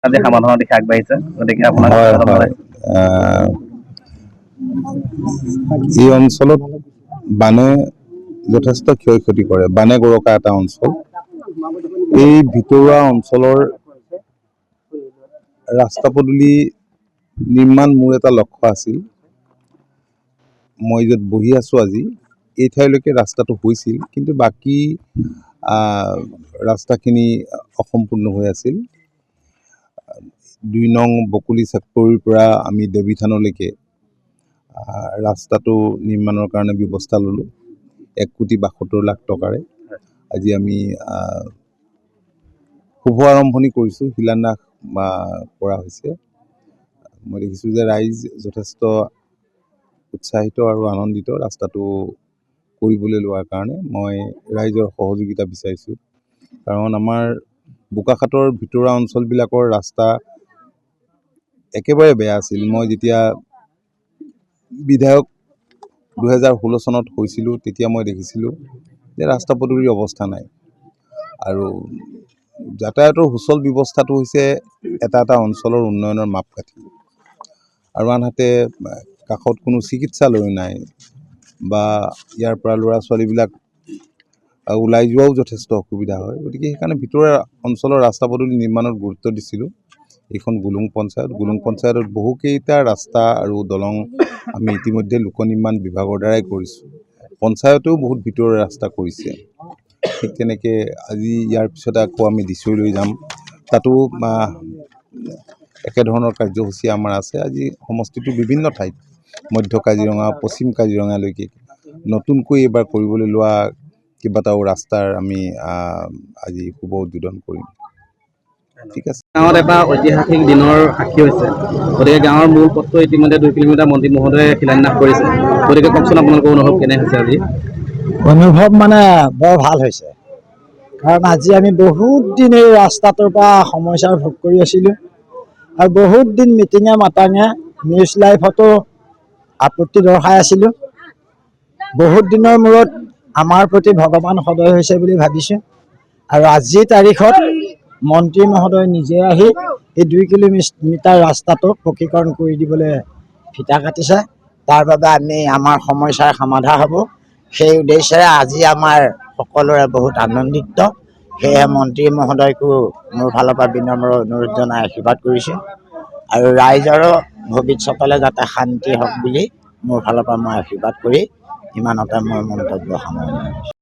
আজি সমাধানৰ দিশে আগবাঢ়িছে গতিকে আপোনাক এই অঞ্চলত বানে যথেষ্ট ক্ষয় ক্ষতি কৰে। বানে গৰকা এটা অঞ্চল। এই ভিতৰুৱা অঞ্চলৰ ৰাস্তা পদূলি নিৰ্মাণ মোৰ এটা লক্ষ্য আছিল। মই য'ত বহি আছো আজি এই ঠাইলৈকে ৰাস্তাটো হৈছিল, কিন্তু বাকী ৰাস্তাখিনি অসম্পূৰ্ণ হৈ আছিল। ২ নং বকুলি চেক্টৰীৰ পৰা আমি দেৱীথানলৈকে ৰাস্তাটো নিৰ্মাণৰ কাৰণে ব্যৱস্থা ল'লোঁ ১,৭২,০০,০০০ টকাৰে। আজি আমি শুভ আৰম্ভণি কৰিছোঁ, শিলান্যাস কৰা হৈছে। মই দেখিছোঁ যে ৰাইজ যথেষ্ট উৎসাহিত আৰু আনন্দিত ৰাস্তাটো কৰিবলৈ লোৱাৰ কাৰণে। মই ৰাইজৰ সহযোগিতা বিচাৰিছোঁ, কাৰণ আমাৰ বোকাখাতৰ ভিতৰুৱা অঞ্চলবিলাকৰ ৰাস্তা একেবাৰে বেয়া আছিল। মই যেতিয়া বিধায়ক ২০১৬ চনত হৈছিলোঁ তেতিয়া মই দেখিছিলোঁ যে ৰাস্তা পদূলিৰ অৱস্থা নাই। আৰু যাতায়াতৰ সুচল ব্যৱস্থাটো হৈছে এটা অঞ্চলৰ উন্নয়নৰ মাপকাঠি। আৰু আনহাতে কাষত কোনো চিকিৎসালয় নাই বা ইয়াৰ পৰা ল'ৰা ছোৱালীবিলাক ওলাই যোৱাও যথেষ্ট অসুবিধা হয়। গতিকে সেইকাৰণে ভিতৰুৱা অঞ্চলৰ ৰাস্তা পদূলি নিৰ্মাণত গুৰুত্ব দিছিলোঁ। এইখন গুলুং পঞ্চায়তত বহুকেইটা ৰাস্তা আৰু দলং আমি ইতিমধ্যে লোক নিৰ্মাণ বিভাগৰ দ্বাৰাই কৰিছোঁ। পঞ্চায়তেও বহুত ভিতৰুৱা ৰাস্তা কৰিছে। ঠিক তেনেকৈ আজি ইয়াৰ পিছতে আকৌ আমি দিছৈলৈ যাম, তাতো একেধৰণৰ কাৰ্যসূচী আমাৰ আছে। আজি সমষ্টিটোৰ বিভিন্ন ঠাইত মধ্য কাজিৰঙা, পশ্চিম কাজিৰঙালৈকে নতুনকৈ এইবাৰ কৰিবলৈ লোৱা কেইবাটাও ৰাস্তাৰ আমি আজি শুভ উদ্বোধন কৰিম। ঠিক আছে। গাঁৱত এটা ঐতিহাসিক দিনৰ সাক্ষী হৈছে, গতিকে গাঁৱৰ মূল পথটো ইতিমধ্যে ২ কিলোমিটাৰ মন্ত্ৰী মহোদয়ে শিলান্যাস কৰিছে। গতিকে কওকচোন আপোনালোকৰ অনুভৱ কেনে হৈছে আজি? অনুভৱ মানে বৰ ভাল হৈছে, কাৰণ আজি আমি বহুত দিন এই ৰাস্তাটোৰ পৰা সমস্যাৰ ভোগ কৰি আছিলোঁ আৰু বহুত দিন মিটিঙে মাটাঙে নিউজ লাইভতো আপত্তি দৰ্শাই আছিলোঁ। বহুত দিনৰ মূৰত আমাৰ প্ৰতি ভগৱান সদয় হৈছে বুলি ভাবিছোঁ। আৰু আজিৰ তাৰিখত মন্ত্ৰী মহোদয় নিজে আহি এই ২ কিলোমিটাৰ ৰাস্তাটো পকীকৰণ কৰি দিবলৈ ফিতা কাটিছে। তাৰ বাবে আমাৰ সমস্যাৰ সমাধান হ'ব, সেই উদ্দেশ্যেৰে আজি আমাৰ সকলোৰে বহুত আনন্দিত। সেয়েহে মন্ত্ৰী মহোদয়কো মোৰ ফালৰ পৰা বিনম্ৰ অনুৰোধ জনাই আশীৰ্বাদ কৰিছোঁ, আৰু ৰাইজৰো ভৱিষ্যতলৈ যাতে শান্তি হওক বুলি মোৰ ফালৰ পৰা মই আশীৰ্বাদ কৰি ইমানতে মোৰ মন্তব্য সামৰণি মাৰিছোঁ।